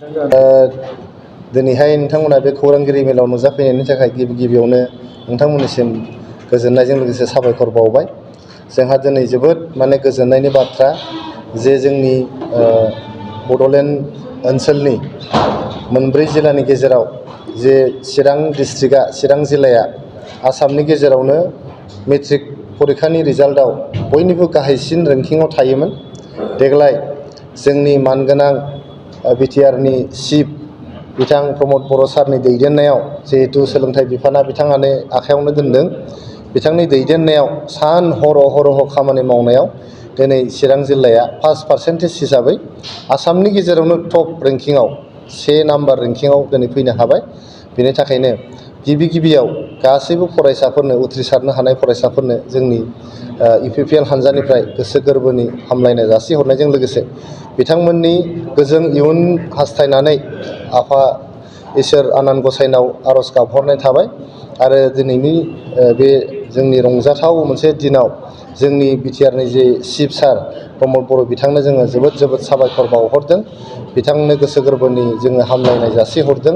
दिनैहाय नोंथांमोना बे खौरांगिरि मेलाव नुजाफैनायनि थाखाय गिबियावनो नोंथांमोननिसिम गोजोननायजों लोगोसे साबायखर बावबाय। जोंहा दिनै जोबोद गोजोननायनि बाथ्रा जे जोंनि बड'लेण्ड ओनसोलनि मोनब्रै जिल्लानि गेजेराव जे चिरां जिल्लाया आसामनि गेजेरावनो मेट्रिक परिखानि रिजाल्टआव बयनिबो गाहायसिन रेंकिंआव थायोमोन। देग्लाय जोंनि मानगोनां बिटिआरनि चिफ बिथां प्रमद बर' सारनि दैदेननायाव जिहेतु सोलोंथाइ बिफाना बिथाङानो आखायावनो दोनदों, बिथांनि दैदेननायाव सान हर खामानि मावनायाव दिनै चिरां जिल्लाया फार्स्ट पार्सेन्टेज हिसाबै आसामनि गेजेरावनो टप रेंकिंआव 1 नाम्बार रेंकिंआव दिनै फैनो हाबाय। बेनि थाखायनो गिबियाव गासैबो फरायसाफोरनो उथ्रिसारनो हानाय फरायसाफोरनो जोंनि UPPL हानजानिफ्राय गोसो गोरबोनि हामलायनाय जासिहरनायजों लोगोसे बिथांमोननि गोजों इयुन हास्थायनानै आफा इसोर आनान गसाइनाव आर'ज गाबहरनाय थाबाय। आरो दिनैनि बे जोंनि रंजाथाव मोनसे दिनाव जोंनि बिटिआरनि जे चिफ सार प्रमद बर' बिथांनो जोङो जोबोद साबायखर बावहरदों। बिथांनो गोसो गोरबोनि जोङो हामलायनाय जासिहरदों।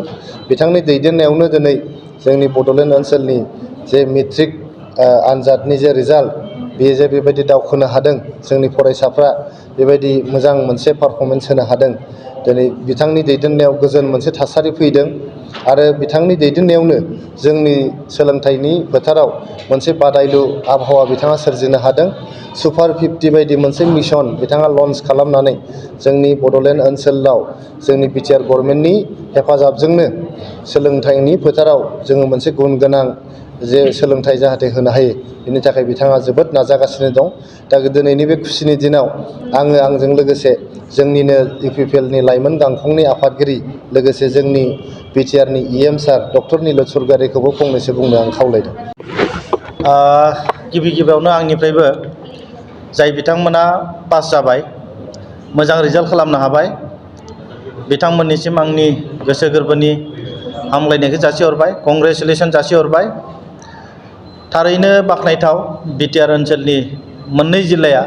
बिथांनि दैदेननायावनो दिनै जोंनि बड'लेण्ड ओनसोलनि जे मेट्रिक आनजादनि जे रिजाल्ट बेयो जे बेबायदि दावखोनो हादों, जोंनि फरायसाफ्रा बेबायदि मोजां मोनसे पारफरमेन्स होनो हादों। दिनै बिथांनि दैदेननायाव गोजोन मोनसे थासारि फैदों आरो बिथांनि दैदेननायावनो जोंनि सोलोंथाइनि फोथाराव मोनसे बादायलु आबहावा बिथाङा सोरजिनो हादों। सुपार 50 बायदि मोनसे मिशन बिथाङा लन्च खालामनानै जोंनि बड'लेण्ड ओनसोलाव जोंनि बिटिआर गभर्नमेन्टनि हेफाजाबजोंनो सोलोंथाइनि फोथाराव जोङो मोनसे गुन गोनां जे सोलोंथाइ जाहाथे होनो हायो, बेनि थाखाय बिथाङा जोबोद नाजागासिनो दं। दा दिनैनि बे खुसिनि दिनाव आंजों लोगोसे जोंनिनो UPPLनि लाइमोन गांखंनि आफादगिरि लोगोसे जोंनि बिटिआरनि EM सार डक्टर निलत सरगयारिखौबो फंनैसो बुंनो आं खावलायदों। गिबियावनो आंनिफ्रायबो जाय बिथांमोना पास जाबाय, मोजां रिजाल्ट खालामनो हाबाय, बिथांमोननिसिम आंनि गोसो गोरबोनि हामलायनायखौ जासिहरबाय, कंग्रेचुलेसन जासिहरबाय। थारैनो बाख्नायथाव बिटिआर ओनसोलनि मोननै जिल्लाया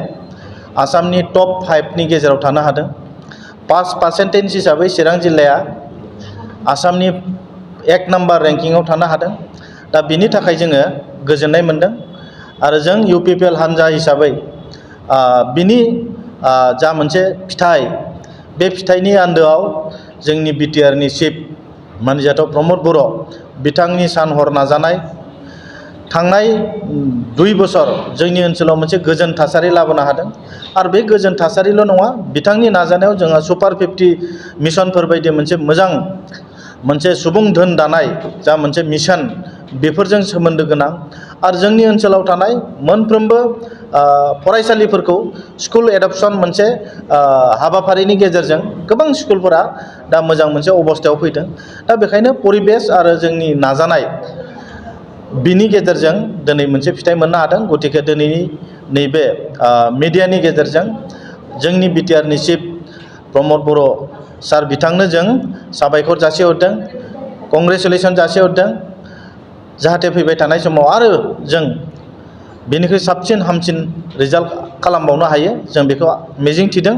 आसामनि टप 5नि गेजेराव थानो हादों। फार्स्ट पार्सेन्टेज हिसाबै चिरां जिल्लाया आसामनि 1 नाम्बार रेंकिंआव थानो हादों। दा बिनि थाखाय जोङो गोजोननाय मोनदों आरो जों UPPL हानजा हिसाबै बिनि जा मोनसे फिथाइ, बे फिथाइनि आन्दोआव जोंनि बिटिआरनि चिफ मानजाथाव प्रमद बर' बिथांनि सान हर नाजानाय, थांनाय 2 बोसोर जोंनि ओनसोलाव मोनसे गोजोन थासारि लाबोनो हादों। आरो बे गोजोन थासारिल' नङा, बिथांनि नाजानायाव जोंहा सुपार 50 मिशनफोर बायदि मोनसे सुबुं धोन दानाय जा मोनसे मिशन, बेफोरजों सोमोन्दो गोनां आरो जोंनि ओनसोलाव थानाय मोनफ्रोमबो फरायसालिफोरखौ स्कुल एडप्शन मोनसे हाबाफारिनि गेजेरजों गोबां स्कुलफोरा दा मोजां मोनसे अबस्थायाव फैदों। दा बेखायनो परिबेस आरो जोंनि नाजानाय बिनि गेजेरजों दिनै मोनसे फिथाइ मोननो हादों। गतिके दिनैनि नैबे मिडियानि गेजेरजों जोंनि बिटिआरनि चिफ प्रमद बर' सार बिथांनो जों साबायखर जासिहरदों, कंग्रेचुलेसन जासिहरदों। जाहाथे फैबाय थानाय समाव आरो जों बेनिख्रुइ साबसिन हामसिन रिजाल्ट खालामबावनो हायो, जों बेखौ मिजिंथिदों।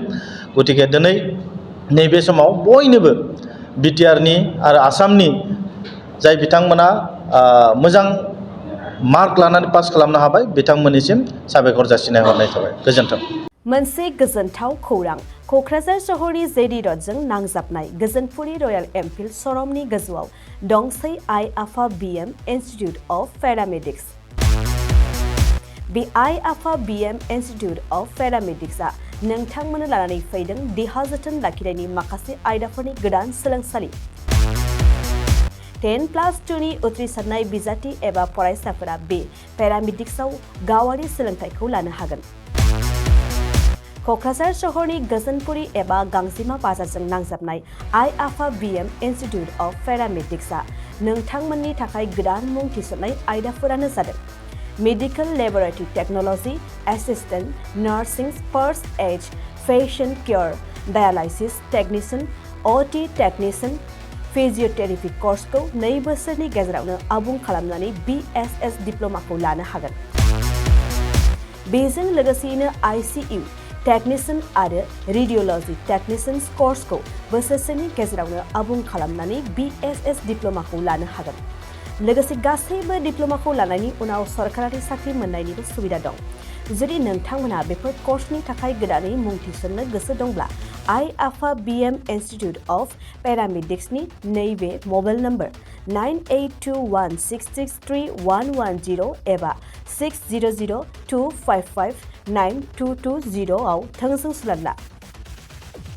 गतिके दिनै नैबे समाव बयनोबो बिटिआरनि आरो आसामनि जाय बिथांमोना मोजां मार्क लानानै पास खालामनो हाबाय, बिथांमोननिसिम साबायखर जासिनाय हरनाय थाबाय। गोजोन्थों। मोनसे गोजोनथाव खौरां। क'क्राझार सहरनि जेडि रडजों नांजाबनाय गोजोनपुरि रयेल एनफिल्ड श'रुमनि गोजौआव दंसै आइ आफा BM इन्स्टिटिउट अफ पेरामेडिक्स। बे आइ आफा BM इन्स्टिटिउट अफ पेरामेडिक्सआ नोंथांमोननो लानानै फैदों देहा जोथोन लाखिनायनि माखासे आयदाफोरनि गोदान सोलोंसालि। 10+2नि उथ्रिसारनाय बिजाथि एबा फरायसाफोरा बे पेरामेडिक्सआव गावारि सोलोंथाइखौ लानो हागोन। क'क्राझार सहरनि गोजोनपुरि एबा गांजिमा बाजारजों नांजाबनाय आइ आफा BM इन्स्टिटिउट अफ पेरामेडिक्सआ नोंथांमोननि थाखाय गोदान मुं थिसननाय आयदाफोरानो जादों medical laboratory technology, assistant nursing, first aid, patient care, dialysis technician, OT technician. Physiotherapy कर्सखौ 2 बोसोरनि गेजेरावनो आबुं खालामनानै BSS डिप्ल'माखौ लानो हागोन। बेजों लोगोसेयैनो ICU, टेक्निशियन आरो रेडियोल'जि टेक्निशियन कर्सखौ बोसोरसेनि गेजेरावनो आबुं खालामनानै BSS डिप्ल'माखौ लानो हागोन। लोगोसे गासैबो डिप्ल'माखौ लानायनि उनाव सरकारि साख्रि मोननायनिबो सुबिदा दं। जुदि नोंथांमोनहा बेफोर कर्सनि थाखाय गोदानै मुं थिसननो गोसो दंब्ला आइ-आफा BM इन्स्टिटिउट अफ पेरामेडिक्सनि नैबे मबाइल नम्बर 9821663110 एबा 6002559220 आव थोंजों सुलाद ला।